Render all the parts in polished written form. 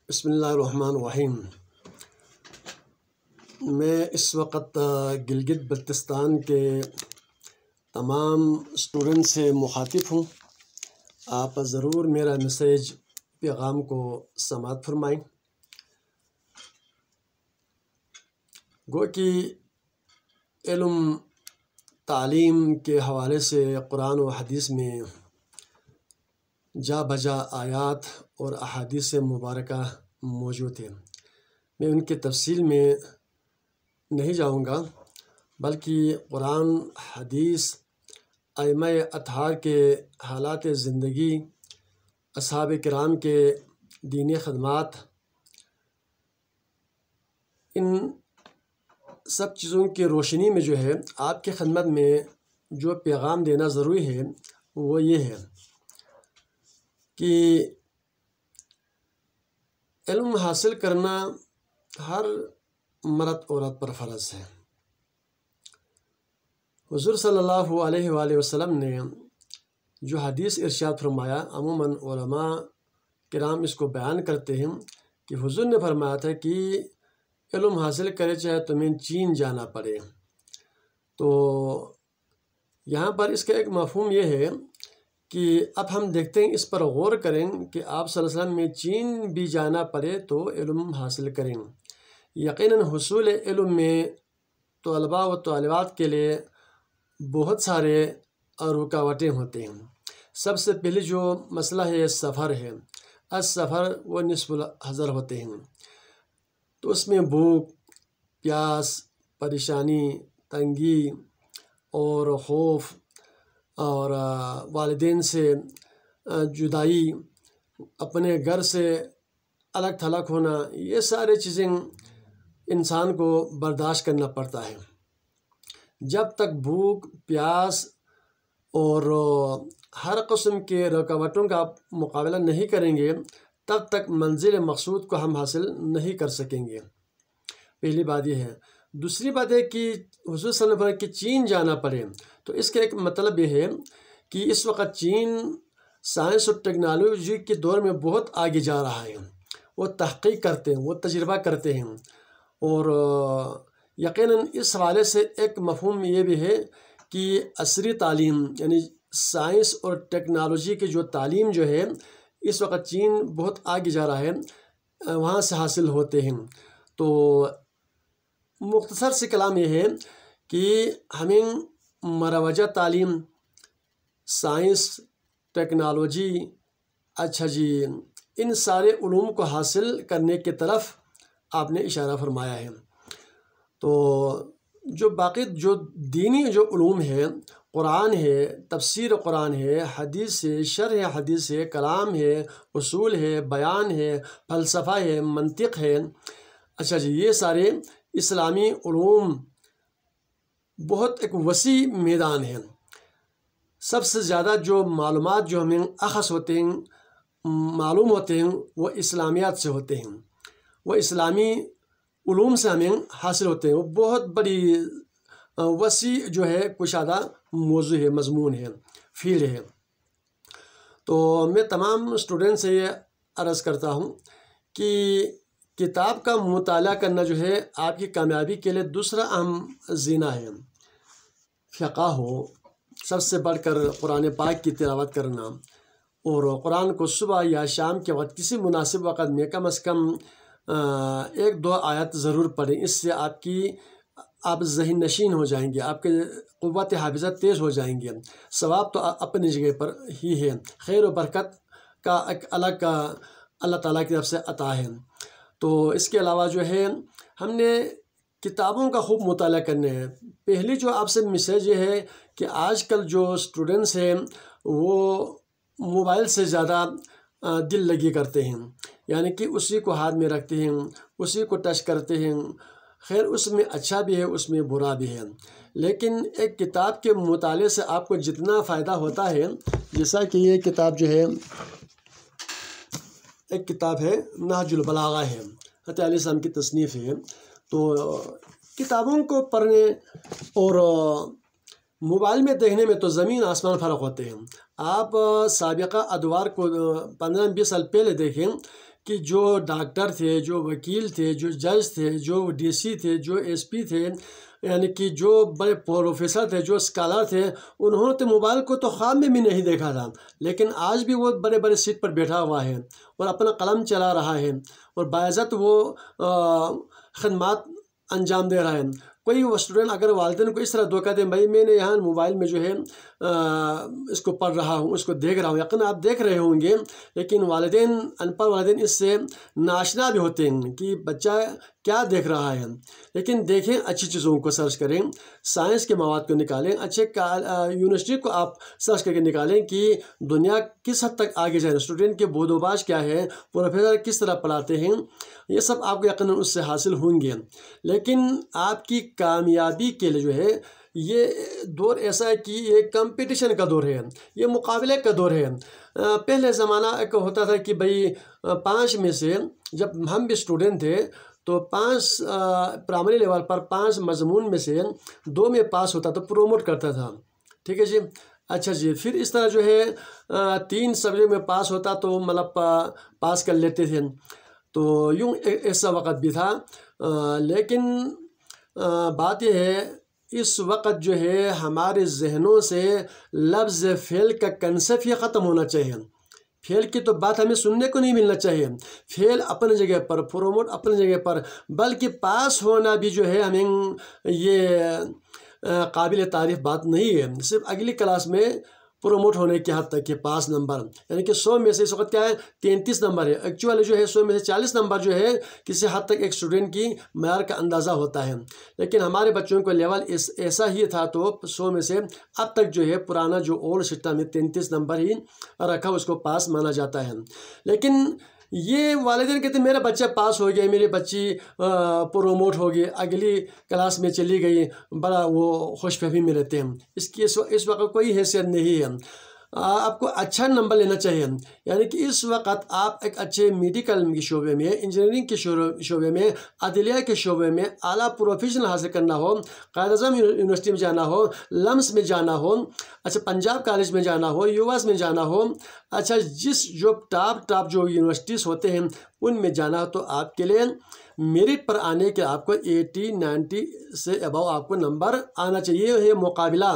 بسم اللہ الرحمن الرحیم۔ میں اس وقت گلگت بلتستان کے تمام اسٹوڈنٹ سے مخاطب ہوں۔ آپ ضرور میرا میسیج پیغام کو سماعت فرمائیں۔ گو کہ علم تعلیم کے حوالے سے قرآن و حدیث میں جا بجا آیات اور احادیث مبارکہ موجود ہیں۔ میں ان کی تفصیل میں نہیں جاؤں گا، بلکہ قرآن حدیث ائمہ اطہار کے حالات زندگی، اصحاب کرام کے دینی خدمات، ان سب چیزوں کی روشنی میں جو ہے آپ کی خدمت میں جو پیغام دینا ضروری ہے وہ یہ ہے کہ علم حاصل کرنا ہر مرد عورت پر فرض ہے۔ حضور صلی اللہ علیہ وآلہ وسلم نے جو حدیث ارشاد فرمایا، عموماً علماء کرام اس کو بیان کرتے ہیں کہ حضور نے فرمایا تھا کہ علم حاصل کرے چاہے تمہیں چین جانا پڑے۔ تو یہاں پر اس کا ایک مفہوم یہ ہے کہ اب ہم دیکھتے ہیں، اس پر غور کریں کہ آپ صلی اللہ علیہ وسلم میں چین بھی جانا پڑے تو علم حاصل کریں۔ یقیناً حصول علم میں طلباء و طالبات کے لیے بہت سارے رکاوٹیں ہوتے ہیں۔ سب سے پہلے جو مسئلہ ہے سفر ہے۔ السفر و نصف الحضر ہوتے ہیں، تو اس میں بھوک، پیاس، پریشانی، تنگی اور خوف اور والدین سے جدائی، اپنے گھر سے الگ تھلگ ہونا، یہ سارے چیزیں انسان کو برداشت کرنا پڑتا ہے۔ جب تک بھوک، پیاس اور ہر قسم کے رکاوٹوں کا مقابلہ نہیں کریں گے، تب تک منزل مقصود کو ہم حاصل نہیں کر سکیں گے۔ پہلی بات یہ ہے۔ دوسری بات ہے کہ حضور صلی اللہ علیہ وسلم کہ چین جانا پڑے، تو اس کا ایک مطلب یہ ہے کہ اس وقت چین سائنس اور ٹیکنالوجی کے دور میں بہت آگے جا رہا ہے۔ وہ تحقیق کرتے ہیں، وہ تجربہ کرتے ہیں، اور یقیناً اس حوالے سے ایک مفہوم یہ بھی ہے کہ عصری تعلیم یعنی سائنس اور ٹیکنالوجی کی جو تعلیم جو ہے اس وقت چین بہت آگے جا رہا ہے، وہاں سے حاصل ہوتے ہیں۔ تو مختصر سے کلام یہ ہے کہ ہمیں مروجہ تعلیم، سائنس، ٹیکنالوجی، اچھا جی، ان سارے علوم کو حاصل کرنے کی طرف آپ نے اشارہ فرمایا ہے۔ تو جو باقی جو دینی جو علوم ہے، قرآن ہے، تفسیر قرآن ہے، حدیث ہے، شرح حدیث ہے، کلام ہے، اصول ہے، بیان ہے، فلسفہ ہے، منطق ہے، اچھا جی، یہ سارے اسلامی علوم بہت ایک وسیع میدان ہے۔ سب سے زیادہ جو معلومات جو ہمیں اخذ ہوتے ہیں، معلوم ہوتے ہیں، وہ اسلامیات سے ہوتے ہیں، وہ اسلامی علوم سے ہمیں حاصل ہوتے ہیں۔ وہ بہت بڑی وسیع جو ہے کشادہ موضوع ہے، مضمون ہے، فیلڈ ہے۔ تو میں تمام اسٹوڈنٹ سے یہ عرض کرتا ہوں کہ کتاب کا مطالعہ کرنا جو ہے آپ کی کامیابی کے لیے دوسرا اہم زینہ ہے۔ فقہ ہو، سب سے بڑھ کر قرآن پاک کی تلاوت کرنا، اور قرآن کو صبح یا شام کے وقت کسی مناسب وقت میں کم از کم 1-2 آیت ضرور پڑھیں۔ اس سے آپ ذہن نشین ہو جائیں گے، آپ کے قوت حافظہ تیز ہو جائیں گے۔ ثواب تو اپنی جگہ پر ہی ہے، خیر و برکت کا ایک الگ اللہ تعالیٰ کی طرف سے عطا ہے۔ تو اس کے علاوہ جو ہے ہم نے کتابوں کا خوب مطالعہ کرنا ہے۔ پہلی جو آپ سے میسیج یہ ہے کہ آج کل جو اسٹوڈنٹس ہیں وہ موبائل سے زیادہ دل لگی کرتے ہیں، یعنی کہ اسی کو ہاتھ میں رکھتے ہیں، اسی کو ٹچ کرتے ہیں۔ خیر، اس میں اچھا بھی ہے، اس میں برا بھی ہے، لیکن ایک کتاب کے مطالعے سے آپ کو جتنا فائدہ ہوتا ہے، جیسا کہ یہ کتاب جو ہے ایک کتاب ہے نہج البلاغہ ہے، حضرت علیہ السلام کی تصنیف ہے۔ تو کتابوں کو پڑھنے اور موبائل میں دیکھنے میں تو زمین آسمان فرق ہوتے ہیں۔ آپ سابقہ ادوار کو 15-20 سال پہلے دیکھیں کہ جو ڈاکٹر تھے، جو وکیل تھے، جو جج تھے، جو ڈی سی تھے، جو ایس پی تھے، یعنی کہ جو بڑے پروفیسر تھے، جو اسکالر تھے، انہوں نے تو موبائل کو تو خواب میں بھی نہیں دیکھا تھا، لیکن آج بھی وہ بڑے بڑے سیٹ پر بیٹھا ہوا ہے اور اپنا قلم چلا رہا ہے اور باعزت وہ خدمات انجام دے رہا ہے۔ کوئی اسٹوڈنٹ اگر والدین کو اس طرح دھوکہ دیں، بھائی میں نے یہاں موبائل میں جو ہے اس کو پڑھ رہا ہوں، اس کو دیکھ رہا ہوں، یقیناً آپ دیکھ رہے ہوں گے، لیکن والدین، ان پڑھ والدین اس سے ناشنا بھی ہوتے ہیں کہ بچہ کیا دیکھ رہا ہے۔ لیکن دیکھیں، اچھی چیزوں کو سرچ کریں، سائنس کے مواد کو نکالیں، اچھے یونیورسٹی کو آپ سرچ کر کے نکالیں کہ دنیا کس حد تک آگے جائے، اسٹوڈنٹ کے بود و باش کیا ہے، پروفیسر کس طرح پڑھاتے ہیں، یہ سب آپ کو یقیناً اس سے حاصل ہوں گے۔ لیکن آپ کی کامیابی کے لیے جو ہے یہ دور ایسا ہے کہ یہ کمپٹیشن کا دور ہے، یہ مقابلے کا دور ہے۔ پہلے زمانہ ایک ہوتا تھا کہ بھئی 5 میں سے، جب ہم بھی اسٹوڈنٹ تھے تو 5 پرائمری لیول پر 5 مضمون میں سے 2 میں پاس ہوتا تو پروموٹ کرتا تھا، ٹھیک ہے جی۔ اچھا جی، پھر اس طرح جو ہے 3 سبجیکٹ میں پاس ہوتا تو مطلب پاس کر لیتے تھے، تو یوں ایسا وقت بھی تھا۔ لیکن بات یہ ہے، اس وقت جو ہے ہمارے ذہنوں سے لفظ فیل کا کنسیپٹ ہی ختم ہونا چاہیے۔ فیل کی تو بات ہمیں سننے کو نہیں ملنا چاہیے، فیل اپنی جگہ پر، پروموٹ اپنی جگہ پر، بلکہ پاس ہونا بھی جو ہے ہمیں یہ قابل تعریف بات نہیں ہے۔ صرف اگلی کلاس میں پروموٹ ہونے کی حد تک کہ پاس نمبر، یعنی کہ 100 میں سے اس وقت کیا ہے 33 نمبر ہے، ایکچولی جو ہے 100 میں سے 40 نمبر جو ہے کسی حد تک ایک اسٹوڈنٹ کی معیار کا اندازہ ہوتا ہے۔ لیکن ہمارے بچوں کو لیول ایسا ہی تھا، تو 100 میں سے اب تک جو ہے پرانا جو اولڈ سسٹم ہے 33 نمبر ہی رکھا، اس کو پاس مانا جاتا ہے۔ لیکن یہ والدین کہتے ہیں میرا بچہ پاس ہو گیا، میری بچی پروموٹ ہو گئی، اگلی کلاس میں چلی گئی، بڑا وہ خوش فہمی میں رہتے ہیں۔ اس کی اس وقت کوئی حیثیت نہیں ہے۔ آپ کو اچھا نمبر لینا چاہیے، یعنی کہ اس وقت آپ ایک اچھے میڈیکل کے شعبے میں، انجینئرنگ کے شعبے میں، عدلیہ کے شعبے میں اعلیٰ پروفیشن حاصل کرنا ہو، قائد اعظم یونیورسٹی میں جانا ہو، لمس میں جانا ہو، اچھا پنجاب کالج میں جانا ہو، یوواس میں جانا ہو، اچھا جس جو ٹاپ جو یونیورسٹیز ہوتے ہیں ان میں جانا ہو، تو آپ کے لیے میرٹ پر آنے کے آپ کو 80 90 سے ابو آپ کو نمبر آنا چاہیے۔ یہ ہے مقابلہ،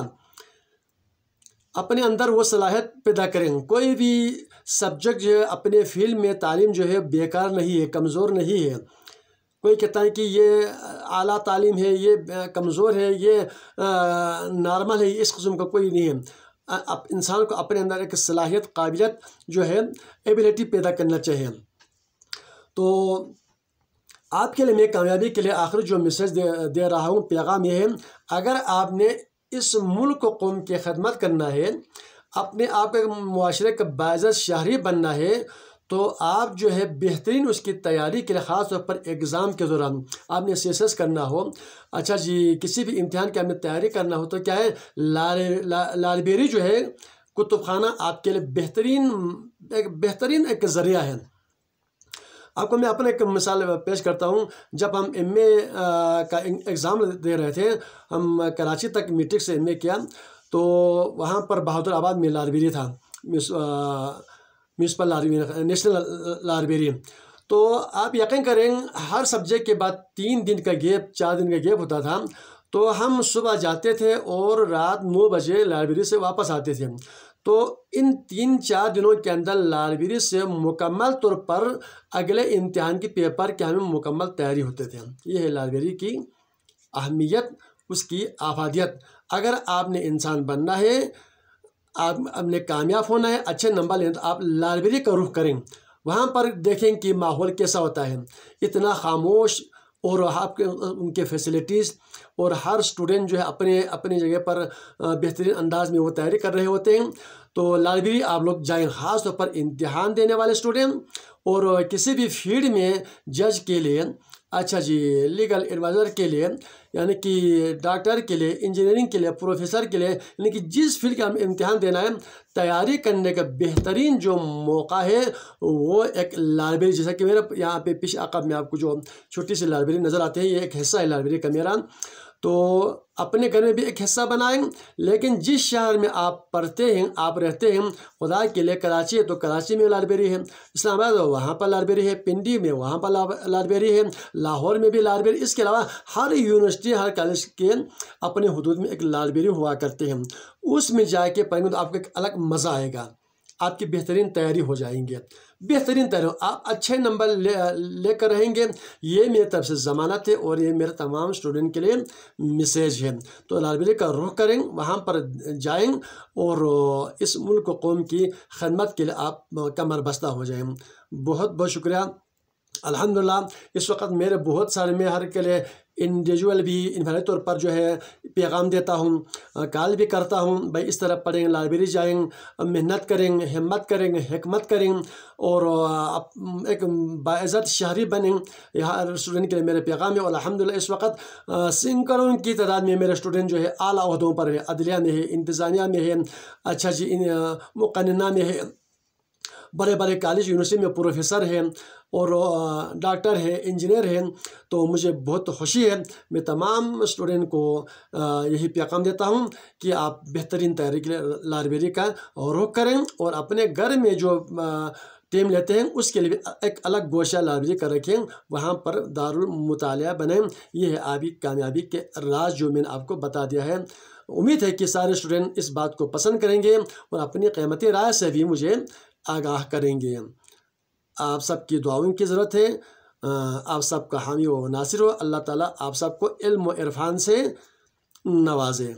اپنے اندر وہ صلاحیت پیدا کریں۔ کوئی بھی سبجیکٹ جو ہے اپنے فیلڈ میں تعلیم جو ہے بیکار نہیں ہے، کمزور نہیں ہے۔ کوئی کہتا ہے کہ یہ اعلیٰ تعلیم ہے، یہ کمزور ہے، یہ نارمل ہے، اس قسم کا کوئی نہیں ہے۔ انسان کو اپنے اندر ایک صلاحیت، قابلیت جو ہے ایبیلٹی پیدا کرنا چاہیے۔ تو آپ کے لیے، میں کامیابی کے لیے آخر جو میسج دے رہا ہوں، پیغام یہ ہے، اگر آپ نے اس ملک و قوم کی خدمت کرنا ہے، اپنے آپ کے معاشرے کا باعزت شہری بننا ہے، تو آپ جو ہے بہترین اس کی تیاری کے لیے، خاص طور پر ایگزام کے دوران آپ نے سیسس کرنا ہو، اچھا جی کسی بھی امتحان کی آپ نے تیاری کرنا ہو، تو کیا ہے لائبریری جو ہے، کتب خانہ آپ کے لیے بہترین ایک ذریعہ ہے۔ آپ کو میں اپنا ایک مثال پیش کرتا ہوں۔ جب ہم ایم اے کا ایگزام دے رہے تھے، ہم کراچی تک میٹرک سے ایم اے کیا، تو وہاں پر بہادر آباد میں لائبریری تھا، میونسپل لائبریری، نیشنل لائبریری۔ تو آپ یقین کریں، ہر سبجیکٹ کے بعد 3 دن کا گیپ، 4 دن کا گیپ ہوتا تھا، تو ہم صبح جاتے تھے اور رات 9 بجے لائبریری سے واپس آتے تھے۔ تو ان 3-4 دنوں کے اندر لائبریری سے مکمل طور پر اگلے امتحان کی پیپر کے ہمیں مکمل تیاری ہوتے تھے۔ یہ ہے لائبریری کی اہمیت، اس کی افادیت۔ اگر آپ نے انسان بننا ہے، آپ نے کامیاب ہونا ہے، اچھے نمبر لینا، تو آپ لائبریری کا رخ کریں، وہاں پر دیکھیں کہ ماحول کیسا ہوتا ہے، اتنا خاموش، اور آپ کے ان کے فیسلٹیز، اور ہر اسٹوڈنٹ جو ہے اپنی جگہ پر بہترین انداز میں وہ تیاری کر رہے ہوتے ہیں۔ تو لائبریری آپ لوگ جائیں، خاص طور پر امتحان دینے والے اسٹوڈنٹ، اور کسی بھی فیلڈ میں جج کے لیے، اچھا جی لیگل ایڈوائزر کے لیے، یعنی کہ ڈاکٹر کے لیے، انجینئرنگ کے لیے، پروفیسر کے لیے، یعنی کہ جس فیلڈ کا امتحان دینا ہے، تیاری کرنے کا بہترین جو موقع ہے وہ ایک لائبریری، جیسا کہ میرا یہاں پہ پیش عقب میں آپ کو جو چھوٹی سی لائبریری نظر آتی ہے، یہ ایک حصہ ہے لائبریری کا میرا۔ تو اپنے گھر میں بھی ایک حصہ بنائیں، لیکن جس شہر میں آپ پڑھتے ہیں، آپ رہتے ہیں، خدا کے لیے کراچی ہے تو کراچی میں لائبریری ہے، اسلام آباد وہاں پر لائبریری ہے، پنڈی میں وہاں پر لائبریری ہے، لاہور میں بھی لائبریری، اس کے علاوہ ہر یونیورسٹی ہر کالج کے اپنے حدود میں ایک لائبریری ہوا کرتے ہیں، اس میں جا کے پڑھیں گے تو آپ کو ایک الگ مزہ آئے گا، آپ کی بہترین تیاری ہو جائیں گے، بہترین تیاری، آپ اچھے نمبر لے کر رہیں گے، یہ میری طرف سے ضمانت ہے اور یہ میرے تمام اسٹوڈنٹ کے لیے میسیج ہے۔ تو لائبریری کا رخ کریں، وہاں پر جائیں اور اس ملک و قوم کی خدمت کے لیے آپ کمر بستہ ہو جائیں۔ بہت بہت شکریہ۔ الحمدللہ اس وقت میرے بہت سارے، میں ہر کے لیے انڈیویجول بھی انفرادی طور پر جو ہے پیغام دیتا ہوں، کال بھی کرتا ہوں، بھائی اس طرح پڑھیں، لائبریری جائیں، محنت کریں، ہمت کریں، حکمت کریں اور ایک باعزت شہری بنیں، یہ ہر اسٹوڈنٹ کے لیے میرے پیغام ہے۔ اور الحمدللہ اس وقت سینکڑوں کی تعداد میں میرے اسٹوڈنٹ جو ہے اعلیٰ عہدوں پر ہے، عدلیہ میں ہے، انتظامیہ میں ہے، اچھا جی مقننہ میں ہے، بڑے بڑے کالج یونیورسٹی میں پروفیسر ہیں اور ڈاکٹر ہیں، انجینئر ہیں، تو مجھے بہت خوشی ہے۔ میں تمام اسٹوڈنٹ کو یہی پیغام دیتا ہوں کہ آپ بہترین تیاری کے لیے لائبریری کا رخ کریں اور اپنے گھر میں جو ٹیم لیتے ہیں اس کے لیے بھی ایک الگ گوشہ لائبریری کا رکھیں، وہاں پر دارالمطالعہ بنیں۔ یہ ہے آپ کی کامیابی کے راز جو میں نے آپ کو بتا دیا ہے۔ امید ہے کہ سارے اسٹوڈنٹ اس بات کو پسند کریں گے اور اپنی قیمتی رائے سے بھی مجھے آگاہ کریں گے۔ آپ سب کی دعاؤں کی ضرورت ہے، آپ سب کا حامی و ناصر ہو، اللہ تعالیٰ آپ سب کو علم و عرفان سے نوازے۔